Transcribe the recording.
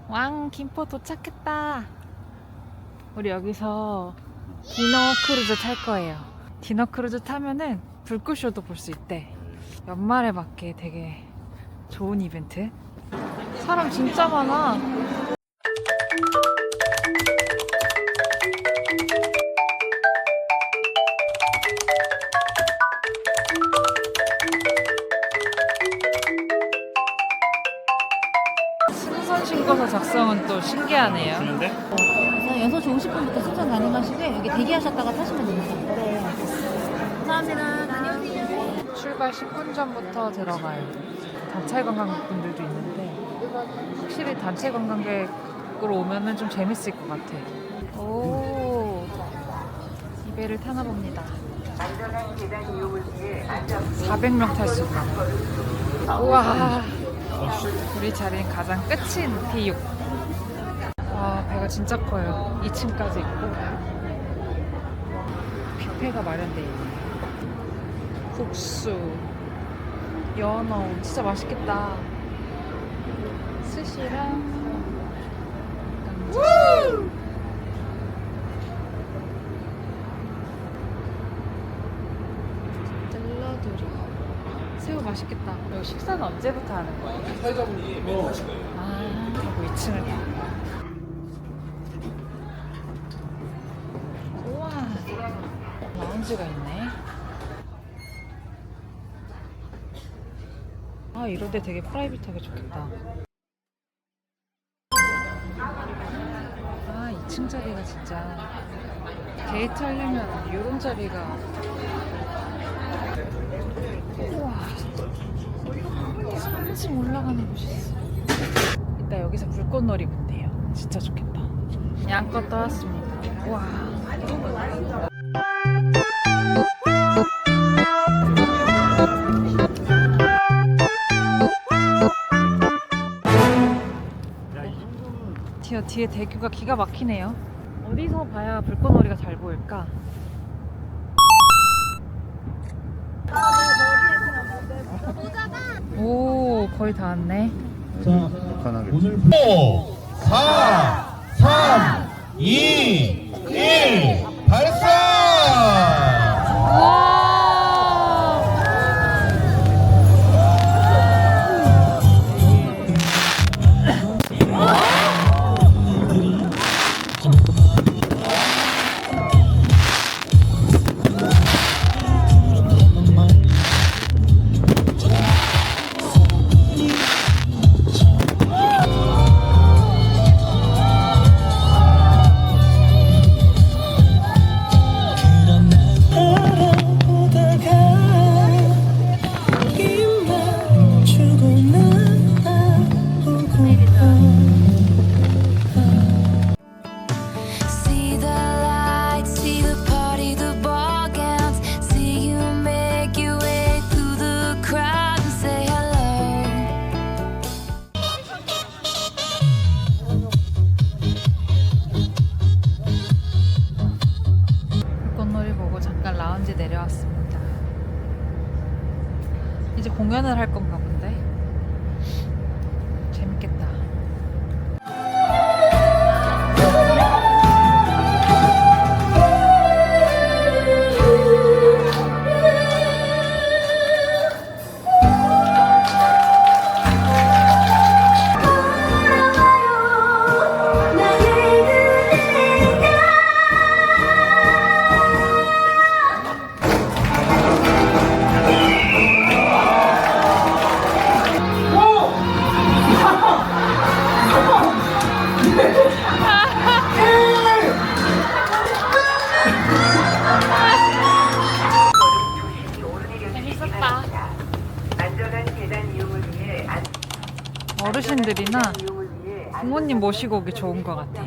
왕 김포 도착했다. 우리 여기서 디너 크루즈 탈 거예요. 디너 크루즈 타면은 불꽃쇼도 볼 수 있대. 연말에 맞게 되게 좋은 이벤트. 사람 진짜 많아. 승선 신고서 작성은 또 신기하네요. 그런데? 6시 50분부터 승선 가능하시고요. 여기 대기하셨다가 타시면 됩니다. 네, 감사합니다. 안녕하세요. 출발 10분 전부터 들어가요. 단체 관광객분들도 있는데 확실히 단체 관광객으로 오면은 좀 재밌을 것 같아. 오, 이 배를 타나 봅니다. 400명 탈 수 있나? 우와, 우리 자리는 가장 끝인 P6. 와, 배가 진짜 커요. 2층까지 있고 뷔페가 마련돼 있네요. 국수, 연어, 진짜 맛있겠다. 스시랑 감자. 샐러드리. 새우 맛있겠다. 여기 식사는 언제부터 하는 거예요? 사회자분이 메뉴 하실 거예요. 아, 그리고 2층을 가. 우와, 라운지가 있네. 아, 이런데 되게 프라이빗하게 좋겠다. 아, 2층 자리가 진짜 데이트 하려면 이런 자리가. 우와, 3층 올라가는 곳이 있어. 이따 여기서 불꽃놀이 본대요. 진짜 좋겠다. 양껏 떠왔습니다. 우와. 뒤에 대교가 기가 막히네요. 어디서 봐야 불꽃놀이가 잘 보일까? 오, 거의 다 왔네. 자, 오늘 5, 4, 3, 2, 1 발사! 우와! 불꽃놀이 보고 잠깐 라운지 내려왔습니다. 이제 공연을 할 건가 본데? 재밌겠다. 재밌었다. 어르신들이나 부모님 모시고 오기 좋은 것 같아.